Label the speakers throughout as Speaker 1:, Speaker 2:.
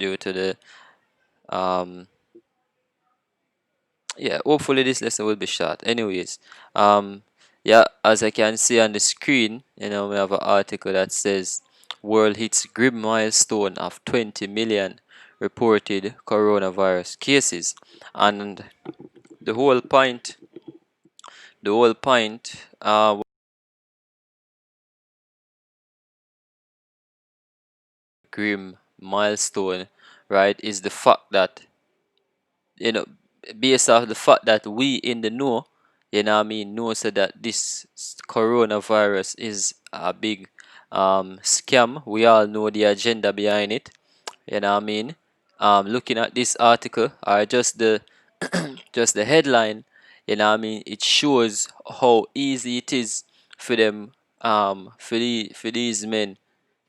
Speaker 1: due to the yeah, hopefully this lesson will be short. Anyways, yeah, as I can see on the screen, we have an article that says world hits grim milestone of 20 million reported coronavirus cases, and the whole point, the whole point, grim milestone, right, is the fact that you know based off the fact that we in the know, know so that this coronavirus is a big scam. We all know the agenda behind it, looking at this article or just the just the headline, it shows how easy it is for them for these men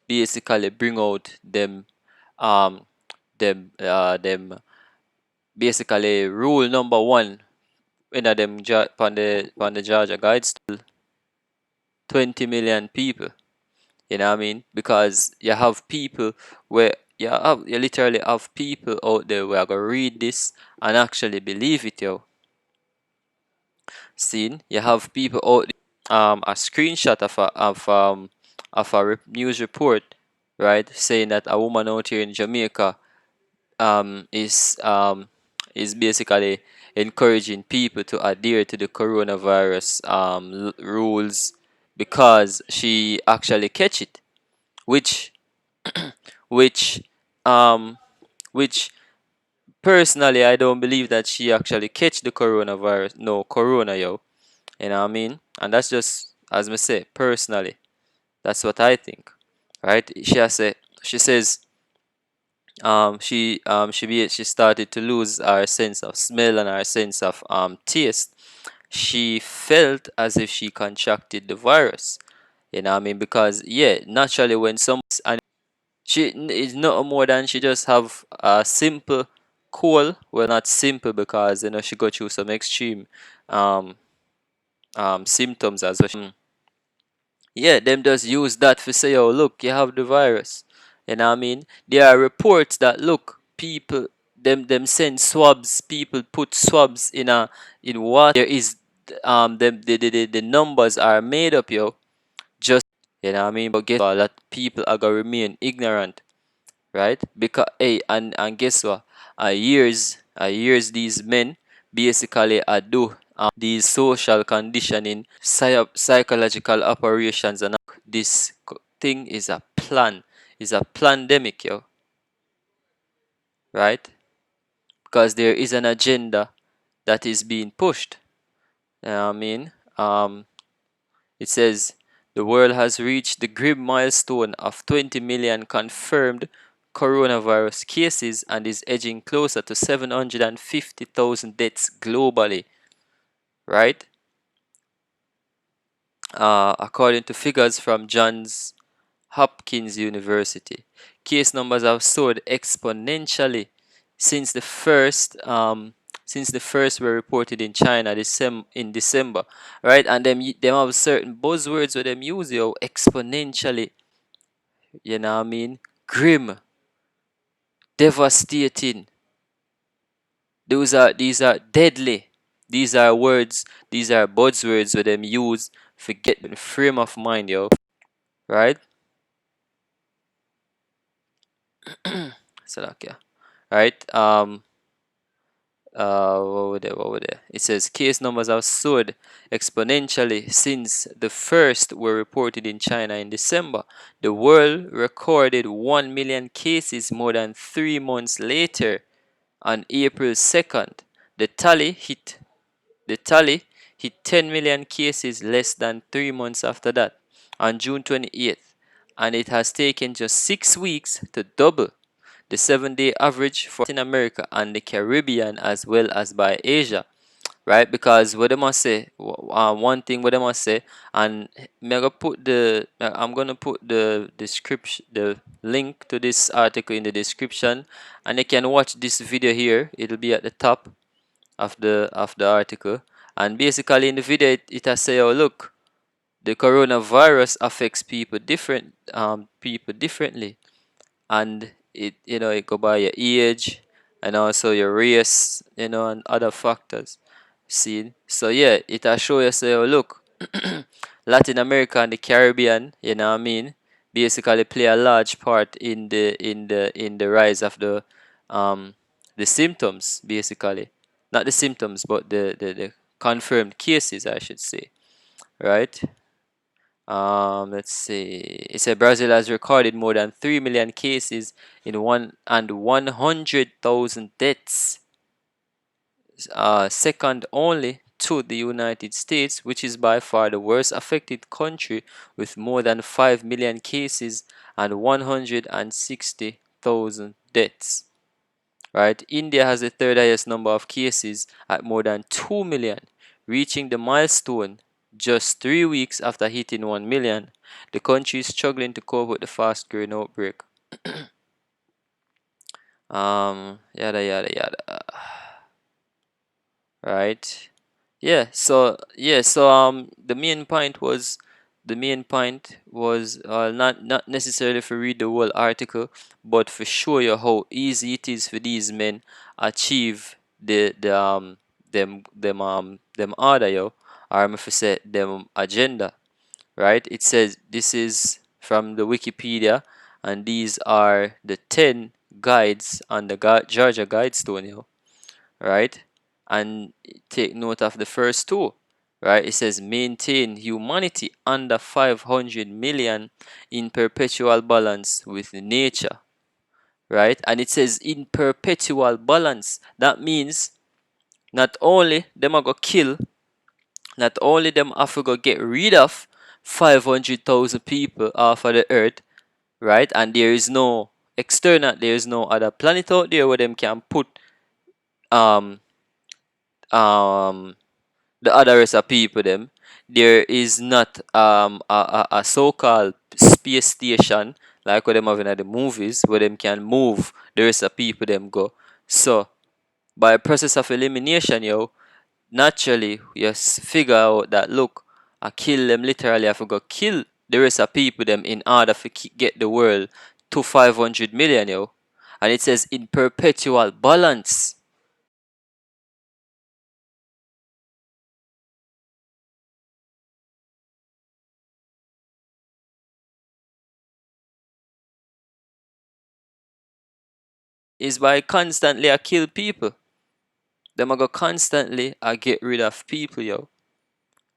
Speaker 1: basically bring out um them basically rule number one in a them on the Georgia Guides, 20 million people. Because you have people where you literally have people out there where are gonna read this and actually believe it, yo. Seen, you have people out there, a screenshot of a news report, right, saying that a woman out here in Jamaica um, is um, is basically encouraging people to adhere to the coronavirus rules because she actually catch it, which which um, which personally I don't believe that she actually catch the coronavirus, no corona, yo. And that's just as I say personally, that's what I think, right? She says she started to lose her sense of smell and her sense of taste. She felt as if she contracted the virus. Because yeah, naturally when some and she is not more than she just have a simple cold. Well, not simple because she go through some extreme um symptoms as well. Yeah, them just use that for say, oh look, you have the virus. There are reports that look, people them send swabs, people put swabs in water. There is the numbers are made up, yo. Just but guess what? That people are gonna remain ignorant, right? Because hey, and guess what? Years these men basically do these social conditioning, psychological operations, and this thing is a plan, is a pandemic, yo, right? Because there is an agenda that is being pushed. You know what I mean? It says the world has reached the grim milestone of 20 million confirmed coronavirus cases and is edging closer to 750,000 deaths globally, right? According to figures from Johns Hopkins University, case numbers have soared exponentially since the first were reported in China in December, right? And them have certain buzzwords where them use, yo, exponentially, grim, devastating. These are deadly. These are words. These are buzzwords where them use for get the frame of mind, yo, right? Salakia, right? What were there? It says case numbers have soared exponentially since the first were reported in China in December. The world recorded 1 million cases more than 3 months later. On April 2nd, the tally hit 10 million cases less than 3 months after that, on June 28th, and it has taken just 6 weeks to double the 7-day average for Latin America and the Caribbean as well as by Asia, right? Because what they must say, one thing what they must say, and I'm gonna put the description, the link to this article in the description, and you can watch this video here. It'll be at the top of the article, and basically in the video it has say, oh look, the coronavirus affects people differently, and it go by your age and also your race, and other factors. See, so yeah, it'll show you, say, oh, look, Latin America and the Caribbean, basically play a large part in the rise of um the symptoms, basically. Not the symptoms, but the confirmed cases, I should say. Right? Let's see. It said Brazil has recorded more than 3 million cases in 100,000 deaths, second only to the United States, which is by far the worst affected country with more than 5 million cases and 160,000 deaths. Right? India has the third highest number of cases at more than 2 million, reaching the milestone just 3 weeks after hitting 1 million. The country is struggling to cope with the fast growing outbreak. Yada yada yada. Right? The main point was not necessarily for read the whole article, but for show you how easy it is for these men achieve them order, yo, or if I say them agenda. Right? It says this is from the Wikipedia, and these are the 10 guides on the Georgia Guidestone, yo. Right? And take note of the first two. Right? It says maintain humanity under 500 million in perpetual balance with nature. Right? And it says in perpetual balance. That means not only them are go kill, not only them have to go get rid of 500,000 people off of the earth, right? And there is no other planet out there where them can put um um the other rest of people them. There is not a so-called space station like what them have in the movies where them can move the rest of people them go. So by process of elimination, yo, naturally you figure out that, look, I kill them, literally I forgot kill the rest of people them in order to get the world to 500 million, yo. And it says in perpetual balance. Is by constantly I kill people. Them I go constantly I get rid of people, yo.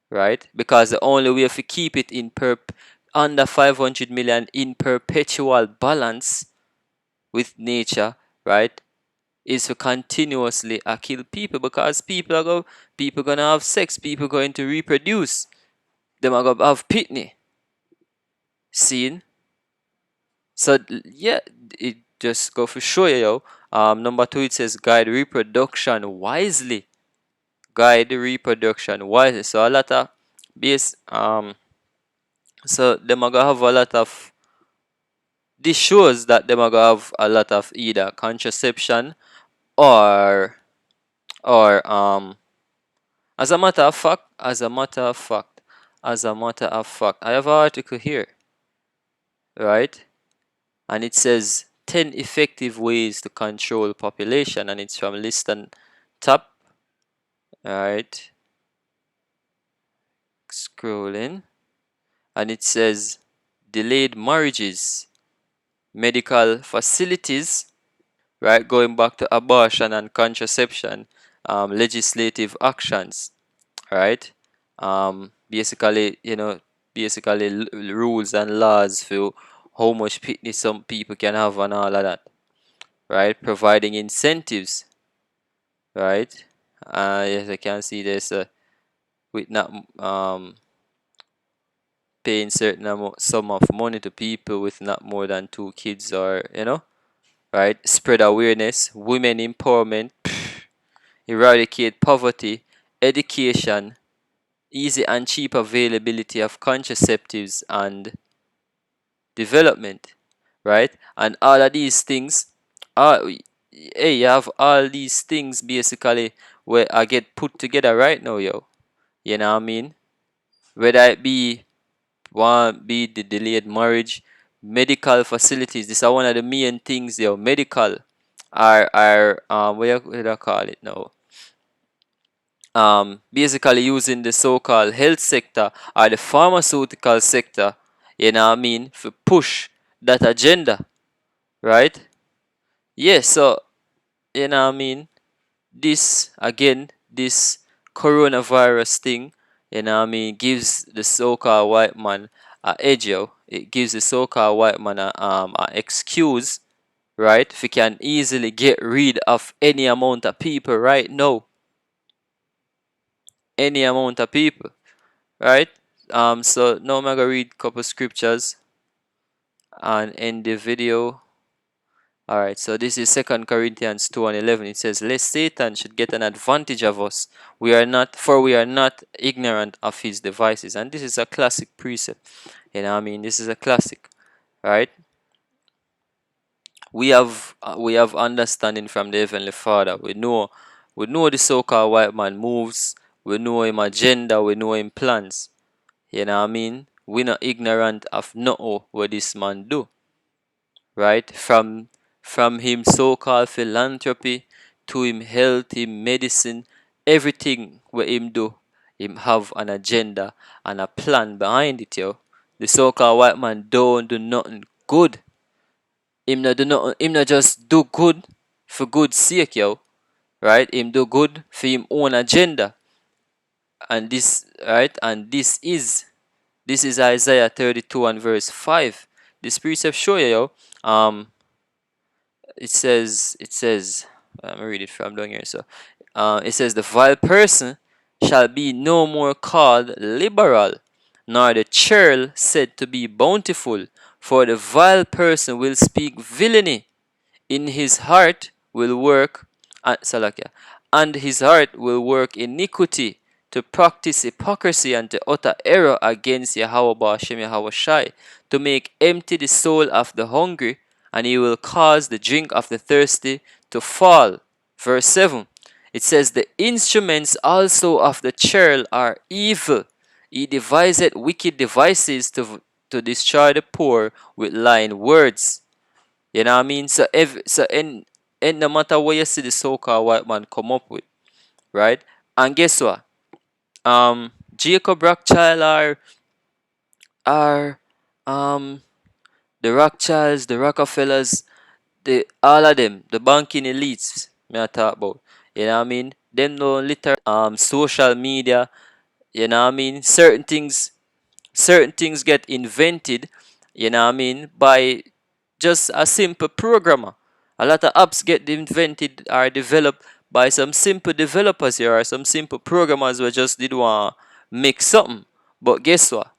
Speaker 1: Right? Because the only way to keep it in under 500 million in perpetual balance with nature, right, is to continuously kill people, because people gonna have sex, people going to reproduce, them are gonna have pitney. Seen? So yeah, it just go for sure, yo. Number two, it says guide reproduction wisely. Guide reproduction wisely. So a lot of base so them are gonna have a lot of, this shows that them are gonna have a lot of either contraception or or as a matter of fact, I have an article here, right? And it says 10 effective ways to control population, and it's from List and Top. Alright. Scrolling. And it says delayed marriages, medical facilities, right? Going back to abortion and contraception, legislative actions, right? Basically, rules and laws for how much fitness some people can have and all of that, right? Providing incentives, right? Yes, I can see this with not paying certain sum of money to people with not more than 2 kids, or right? Spread awareness, women empowerment, eradicate poverty, education, easy and cheap availability of contraceptives and development, right? And all of these things are, hey, you have all these things basically where I get put together right now, yo. You know what I mean? Whether it be the delayed marriage, medical facilities. This is one of the main things, yo. Medical are what do I call it now? Basically using the so-called health sector or the pharmaceutical sector, you know what I mean, to push that agenda, right? Yeah, so you know what I mean, this again, this coronavirus thing, you know what I mean, gives the so-called white man a edge, yo. It gives the so-called white man a excuse, right? If you can easily get rid of any amount of people right now, any amount of people, right? So now I'm gonna read a couple scriptures and end the video. All right, so this is Second Corinthians 2:11. It says, "Lest Satan should get an advantage of us, we are not ignorant of his devices." And this is a classic precept. You know what I mean? This is a classic, right? We have understanding from the Heavenly Father. We know the so-called white man moves. We know him agenda. We know him plans. You know what I mean? We're not ignorant of no what this man do, right? From him so-called philanthropy to him health, him medicine, everything what him do, him have an agenda and a plan behind it, yo. The so-called white man don't do nothing good. Him not do nothing, him not just do good for good sake, yo. Right? Him do good for him own agenda. And this, right? And this is Isaiah 32 and verse 5. This precept show you, yo. It says, let me read it from down here. So, it says, "The vile person shall be no more called liberal, nor the churl said to be bountiful, for the vile person will speak villainy, in his heart will work, Salakia, and his heart will work iniquity, to practice hypocrisy and to utter error against Yahweh Ba'ashem Yahweh Shai, to make empty the soul of the hungry, and he will cause the drink of the thirsty to fall." Verse 7. It says, "The instruments also of the churl are evil. He deviseth wicked devices to destroy the poor with lying words." You know what I mean? So no matter what you see the so-called white man come up with, right? And guess what? Jacob Rothschild are the Rothschilds, the Rockefellers, the all of them, the banking elites me I talk about. You know what I mean? Them no literal social media, you know what I mean? Certain things get invented, you know what I mean, by just a simple programmer. A lot of apps get invented or developed by some simple developers here or some simple programmers who just did want to make something. But guess what?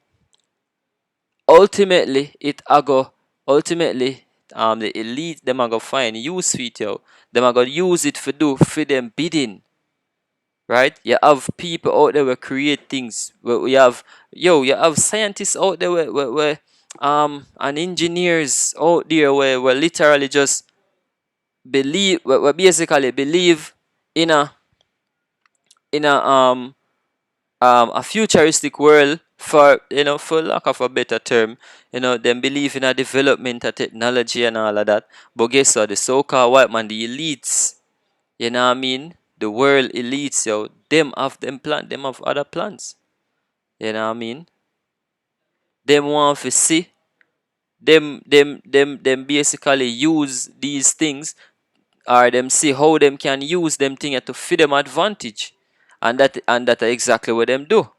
Speaker 1: Ultimately the elite them are gonna find use for it, yo. Them are gonna use it for them bidding. Right? You have people out there who create things. You have scientists out there and engineers out there where literally just basically believe in a futuristic world, for lack of a better term. Them believe in a development of technology and all of that. But guess what? The so-called white man, the elites, you know what I mean? The world elites, yo, them have other plans. You know what I mean? Them want to see them basically use these things, or them see how them can use them things to feed them advantage. And that are exactly what them do.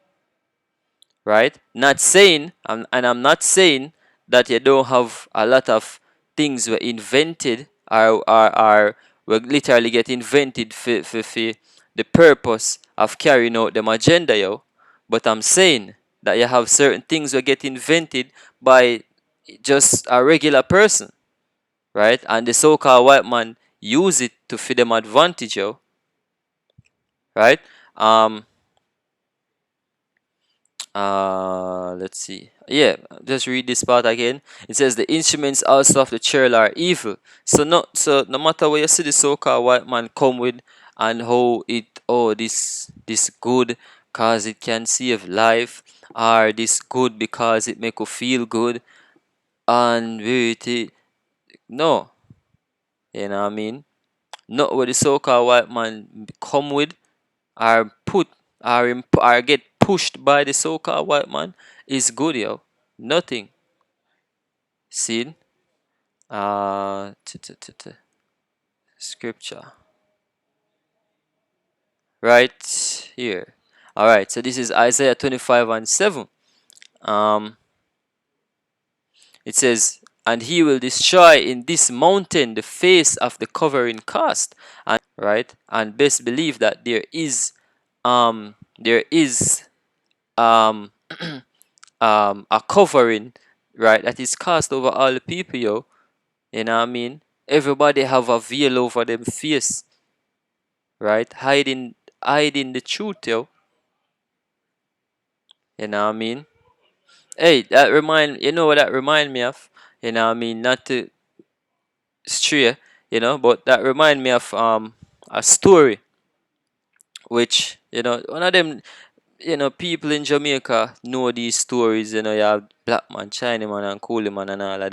Speaker 1: Right? Not saying, and I'm not saying that you don't have a lot of things were invented or will literally get invented for the purpose of carrying out them agenda, yo. But I'm saying that you have certain things that get invented by just a regular person, right? And the so-called white man use it to feed them advantage, yo, right? Let's see. Yeah, just read this part again. It says, "The instruments also of the churl are evil." So no matter what you see the so-called white man come with, and how this good cause it can save life, or this good because it make you feel good. and verity. No, you know what I mean? Not what the so-called white man come with, or put, or get pushed by the so-called white man is good, yo. Nothing. See? Uh, t- t- t- t- Scripture. Right here. Alright, so this is Isaiah 25 and 7. Um, it says, and he will destroy in this mountain the face of the covering cast. And right, and best believe that there is um a covering, right, that is cast over all the people, yo. You know what I mean? Everybody have a veil over them face, right? Hiding the truth, yo. You know what I mean? Hey, you know what that remind me of? You know what I mean? Not to stray, but that remind me of a story which, one of them, people in Jamaica know these stories, you have Black Man, China Man and Coolie Man and all of